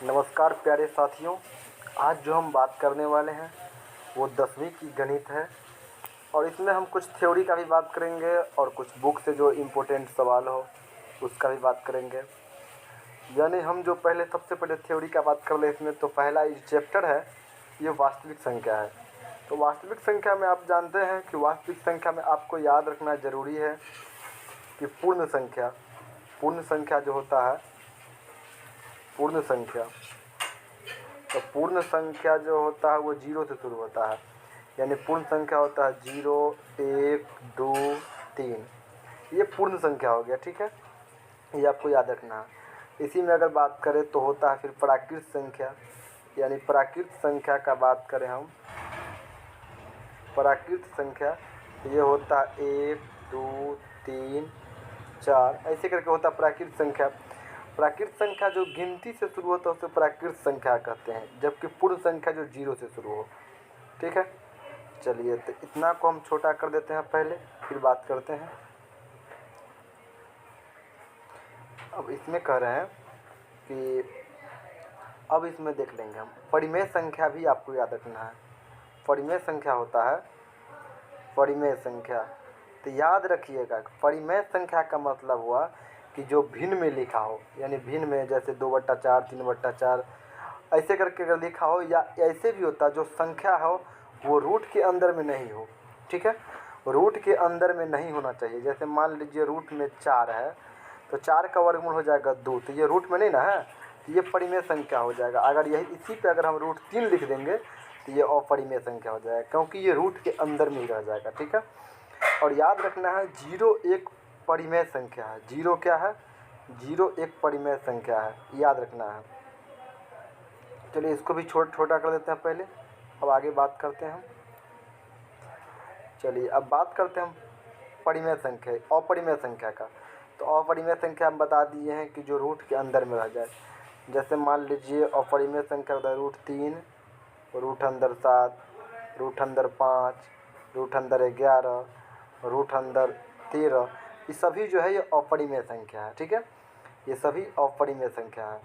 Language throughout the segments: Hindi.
नमस्कार प्यारे साथियों। आज जो हम बात करने वाले हैं वो 10वीं की गणित है और इसमें हम कुछ थ्योरी का भी बात करेंगे और कुछ बुक से जो इम्पोर्टेंट सवाल हो उसका भी बात करेंगे। यानी हम जो सबसे पहले थ्योरी का बात कर ले इसमें, तो पहला ये चैप्टर है, ये वास्तविक संख्या है। तो वास्तविक संख्या में आप जानते हैं कि वास्तविक संख्या में आपको याद रखना ज़रूरी है कि पूर्ण संख्या जो होता है, पूर्ण संख्या, तो पूर्ण संख्या जो होता है वो 0 से शुरू होता है। यानी पूर्ण संख्या होता है 0, 1, 2, 3, ये पूर्ण संख्या हो गया। ठीक है, ये आपको याद रखना है। इसी में अगर बात करें तो होता है फिर प्राकृत संख्या। यानी प्राकृत संख्या का बात करें हम, प्राकृत संख्या ये होता है 1, 2, 3, 4, ऐसे करके होता है प्राकृत संख्या। प्राकृत संख्या जो गिनती से शुरू होता है उसे प्राकृत संख्या कहते हैं, जबकि पूर्ण संख्या जो 0 से शुरू हो। ठीक है, चलिए तो इतना को हम छोटा कर देते हैं पहले, फिर बात करते हैं। अब इसमें कह रहे हैं कि अब इसमें देख लेंगे हम परिमेय संख्या भी आपको याद रखना है। परिमेय संख्या होता है, परिमेय संख्या, तो याद रखिएगा परिमेय संख्या का मतलब हुआ कि जो भिन्न में लिखा हो, यानी भिन्न में जैसे 2/4, 3/4 ऐसे करके अगर लिखा हो, या ऐसे भी होता जो संख्या हो वो रूट के अंदर में नहीं हो। ठीक है, रूट के अंदर में नहीं होना चाहिए। जैसे मान लीजिए रूट में 4 है तो 4 का वर्गमूल हो जाएगा 2, तो ये रूट में नहीं ना है, तो ये परिमेय संख्या हो जाएगा। अगर यही इसी पे अगर हम √3 लिख देंगे तो ये अपरिमेय संख्या हो जाएगा, क्योंकि ये रूट के अंदर में ही रह जाएगा। ठीक है, और याद रखना है 0 एक परिमेय संख्या है। 0 क्या है? 0 एक परिमेय संख्या है, याद रखना है। चलिए इसको भी छोटा कर देते हैं पहले, अब आगे बात करते हैं हम। चलिए अब बात करते हैं हम परिमेय संख्या, अपरिमेय संख्या का। तो अपरिमेय संख्या हम बता दिए हैं कि जो रूट के अंदर में रह जाए। जैसे मान लीजिए अपरिमेय संख्या होता है √3, रूट अंदर 7, रूट अंदर 5, रूट अंदर 11, रूट अंदर 13, ये सभी जो है ये अपरिमेय संख्या है। ठीक है, ये सभी अपरिमेय संख्या है।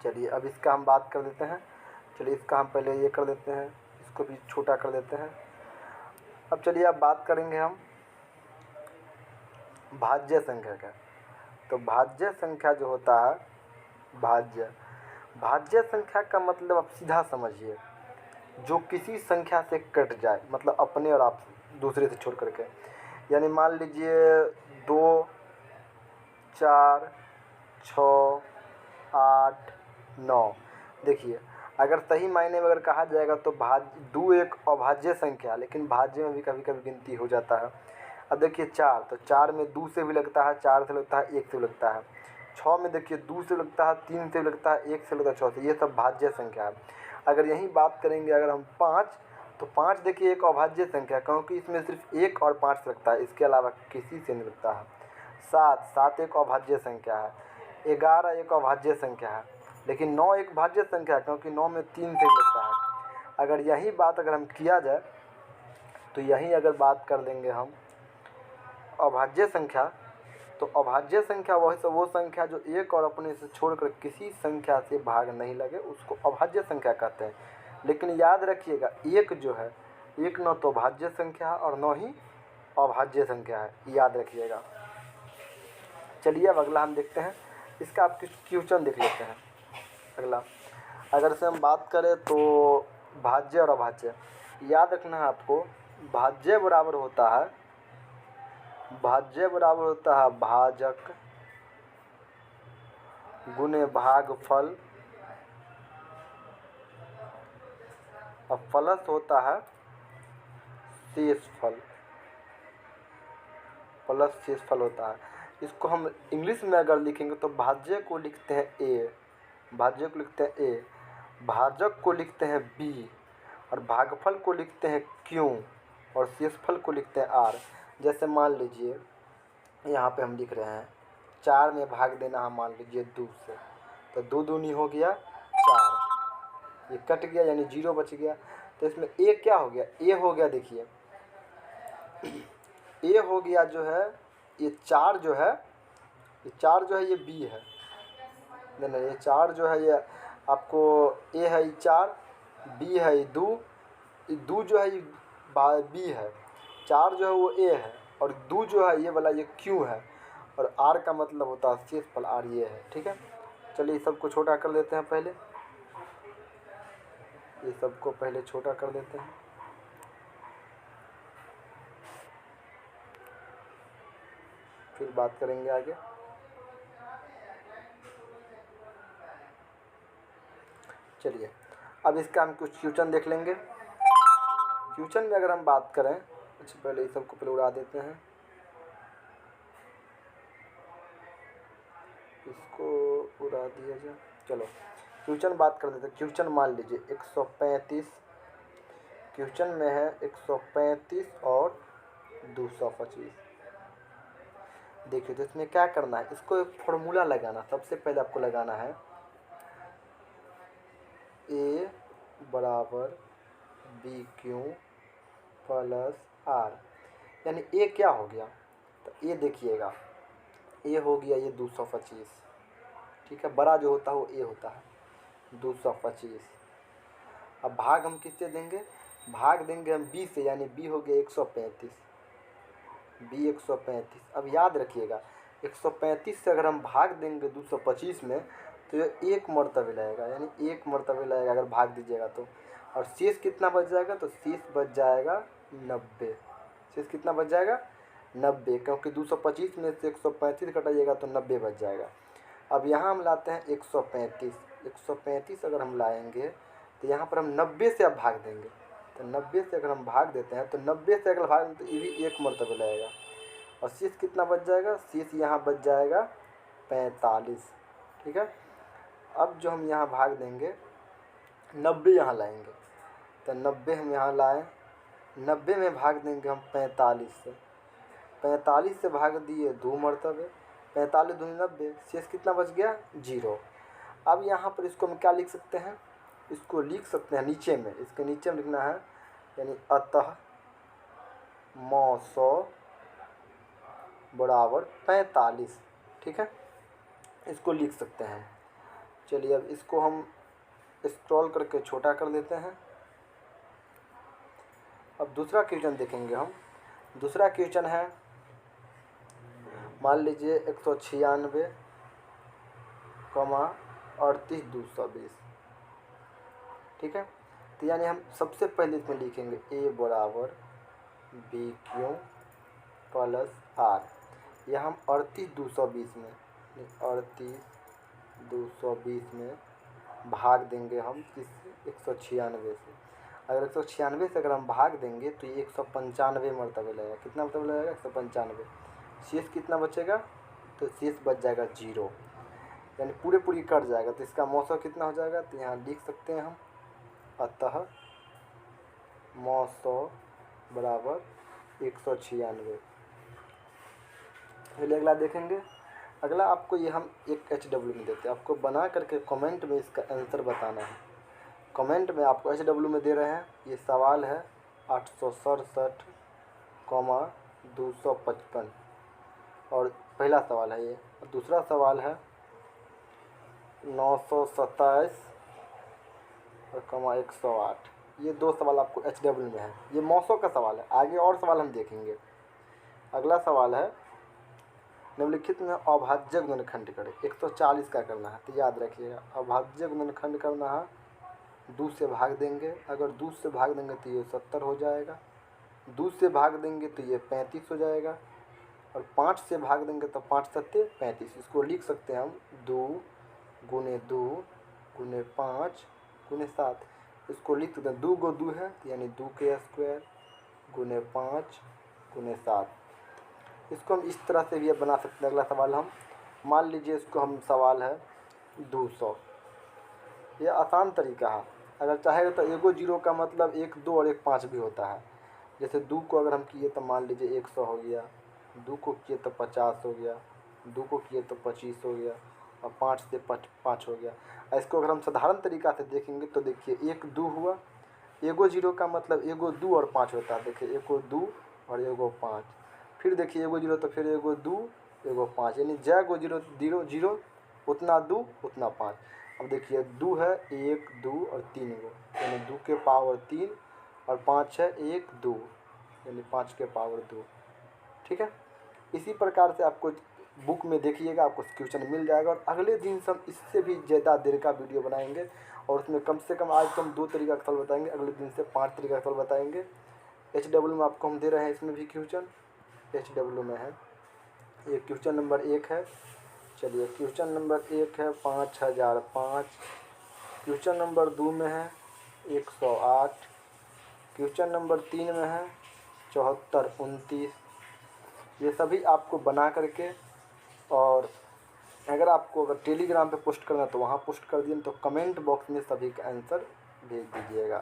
चलिए अब इसका हम बात कर देते हैं। चलिए इसका हम पहले ये कर देते हैं, इसको भी छोटा कर देते हैं। अब चलिए अब बात करेंगे हम भाज्य संख्या का। तो भाज्य संख्या जो होता है, भाज्य संख्या का मतलब आप सीधा समझिए, जो किसी संख्या से कट जाए, मतलब अपने और आप दूसरे से छोड़ करके। यानी मान लीजिए 2, 4, 6, 8, 9। देखिए अगर सही मायने में अगर कहा जाएगा तो 2 एक अभाज्य संख्या, लेकिन भाज्य में भी कभी कभी गिनती हो जाता है। अब देखिए 4, तो 4 में 2 से भी लगता है, 4 से लगता है, 1 से लगता है। 6 में देखिए 2 से लगता है, 3 से लगता है, 1 से लगता है, 6 से, ये सब भाज्य संख्या है। अगर यही बात करेंगे अगर हम 5, तो 5 देखिए एक अभाज्य संख्या, क्योंकि इसमें सिर्फ 1 और 5 लगता है, इसके अलावा किसी से नहीं लगता है। 7 एक अभाज्य संख्या है। 11 एक अभाज्य संख्या है, लेकिन 9 एक भाज्य संख्या है, क्योंकि 9 में 3 से लगता है। अगर यही बात अगर हम किया जाए तो यही अगर बात कर लेंगे हम अभाज्य संख्या, तो अभाज्य संख्या वो संख्या जो एक और अपने से छोड़कर किसी संख्या से भाग नहीं लगे, उसको अभाज्य संख्या कहते हैं। लेकिन याद रखिएगा एक जो है, एक न तो भाज्य संख्या है और न ही अभाज्य संख्या है, याद रखिएगा। चलिए अब अगला हम देखते हैं, इसका आप क्वेश्चन देख लेते हैं। अगला अगर से हम बात करें तो भाज्य और अभाज्य, याद रखना है आपको, भाज्य बराबर होता है भाजक गुने भागफल, और प्लस होता है शेषफल, प्लस शेषफल होता है। इसको हम इंग्लिश में अगर लिखेंगे तो भाज्य को लिखते हैं ए, भाज्य को लिखते हैं ए, भाजक को लिखते हैं बी, और भागफल को लिखते हैं क्यू, और शेषफल को लिखते हैं आर। जैसे मान लीजिए यहाँ पे हम लिख रहे हैं 4 में भाग देना है मान लीजिए 2 से, तो 2 दूनी हो गया 4, ये कट गया यानी 0 बच गया। तो इसमें ए क्या हो गया? ए हो गया, देखिए ए हो गया जो है ये 4 जो है, ये 4 जो है ये बी है, नहीं ये 4 जो है ये आपको ए है 4, बी है दो जो है बी है, 4 जो है वो ए है, और 2 जो है ये वाला ये क्यू है, और आर का मतलब होता है सी पर आर ये है। ठीक है, चलिए सबको छोटा कर देते हैं पहले, ये सबको पहले छोटा कर देते हैं। फिर बात करेंगे आगे। चलिए अब इसका हम कुछ क्वेश्चन देख लेंगे। क्वेश्चन में अगर हम बात करें, अच्छा पहले इस सबको पहले उड़ा देते हैं, इसको उड़ा दिया जाए। चलो क्वेश्चन बात कर देते हैं। क्वेश्चन मान लीजिए 135, क्वेश्चन में है 135 और 225। देखिए तो इसमें क्या करना है, इसको एक फॉर्मूला लगाना। सबसे पहले आपको लगाना है ए बराबर बी क्यू प्लस आर, यानी ए क्या हो गया, तो ए देखिएगा ए हो गया ये 225। ठीक है, बड़ा जो होता है वो ए होता है 225। अब भाग हम किससे देंगे, भाग देंगे हम बी से, यानी बी हो गया 135, बी 135। अब याद रखिएगा 135 से अगर हम भाग देंगे 225 में तो ये एक मरतबे लगेगा, यानी एक मरतबे लगेगा अगर भाग दीजिएगा तो। और शेष कितना बच जाएगा, तो शेष बच जाएगा 90। शेष कितना बच जाएगा 90, क्योंकि 225 में से 135 घटाइएगा तो 90 बच जाएगा। अब यहाँ हम लाते हैं 135, 135 अगर हम लाएंगे तो यहाँ पर हम 90 से अब भाग देंगे, तो 90 से अगर हम भाग देते हैं तो 90 से अगर भाग दें तो ये भी एक मरतबे लगेगा। और शेष कितना बच जाएगा, शेष यहाँ बच जाएगा 45। ठीक है, अब जो हम यहाँ भाग देंगे 90 यहाँ लाएंगे, तो 90 हम यहाँ लाएँ, 90 में भाग देंगे हम 45 से, 45 से भाग दिए 2 मरतबे, 45 दूनी 90, शेष कितना बच गया 0। अब यहाँ पर इसको हम क्या लिख सकते हैं, इसको लिख सकते हैं नीचे में, इसके नीचे में लिखना है, यानी अतः मौसौ बराबर 45। ठीक है, इसको लिख सकते हैं। चलिए अब इसको हम स्क्रॉल करके छोटा कर देते हैं। अब दूसरा क्वेश्चन देखेंगे हम। दूसरा क्वेश्चन है, मान लीजिए 196, 38 220। ठीक है, तो यानी हम सबसे पहले इसमें लिखेंगे ए बराबर बी क्यू प्लस आर। यह हम 38 220 में, 38 220 में भाग देंगे हम किस 196 से। अगर 196 से अगर हम भाग देंगे तो ये 195 मरतबे लगेगा। कितना मरतबे लगेगा 195। शेष कितना बचेगा, तो शेष बच जाएगा 0, यानी पूरी कट जाएगा। तो इसका मौसम कितना हो जाएगा, तो यहाँ लिख सकते हैं हम अतः मौसौ बराबर 196। पहले अगला देखेंगे। अगला आपको ये हम एक HW में देते हैं, आपको बना करके कमेंट में इसका आंसर बताना है। कमेंट में आपको HW में दे रहे हैं, ये सवाल है 867,255, और पहला सवाल है ये। दूसरा सवाल है 927,108। ये 2 सवाल आपको HW में है, ये मौसों का सवाल है। आगे और सवाल हम देखेंगे। अगला सवाल है निम्नलिखित में अभाज्य गुणनखंड करें। 140 का करना है, तो याद रखिएगा अभाज्य गुणनखंड करना है, 2 से भाग देंगे। अगर 2 से भाग देंगे तो ये 70 हो जाएगा, 2 से भाग देंगे तो ये 35 हो जाएगा, और 5 से भाग देंगे तो 5 सत्ते 35। इसको लिख सकते हैं हम 2 गुने 2 गुने 5 गुने 7। इसको लिख सकते हैं 2 को 2 है, यानी 2 के स्क्वायर गुने 5 गुने 7। इसको हम इस तरह से भी बना सकते हैं। अगला सवाल हम मान लीजिए, इसको हम सवाल है 200। ये आसान तरीका है, अगर चाहेगा तो एगो 0 का मतलब 1 2 और 1 5 भी होता है। जैसे 2 को अगर हम किए तो मान लीजिए 100 हो गया, 2 को किए तो 50 हो गया, 2 को किए तो 25 हो गया, और 5 से 5 हो गया। इसको अगर हम साधारण तरीका से देखेंगे तो देखिए 1 2 हुआ, एगो 0 का मतलब एगो 2 और 5 होता है। देखिए एगो 2 और एगो 5, फिर देखिए एगो 0 तो फिर एगो 2 एगो 5, यानी जय गो 0 0 0 उतना 2 उतना 5। अब देखिए 2 है, 1 2 और 3 गो, यानी 2 के पावर 3 और 5 है 1 2, यानी 5 के पावर 2। ठीक है, इसी प्रकार से आपको बुक में देखिएगा, आपको क्वेश्चन मिल जाएगा। और अगले दिन से हम इससे भी ज़्यादा देर का वीडियो बनाएंगे और उसमें कम से कम आज तो हम 2 तरीका का सवाल बताएंगे, अगले दिन से 5 तरीका का सवाल बताएंगे। HW में आपको हम दे रहे हैं, इसमें भी क्वेश्चन HW में है। ये क्वेश्चन नंबर 1 है। चलिए क्वेश्चन नंबर 1 है 5005। क्वेश्चन नंबर 2 में है 108। क्वेश्चन नंबर 3 में है 74 29। ये सभी आपको बना करके, और अगर आपको टेलीग्राम पे पोस्ट करना है तो वहाँ पोस्ट कर दिए, तो कमेंट बॉक्स में सभी का आंसर भेज दीजिएगा।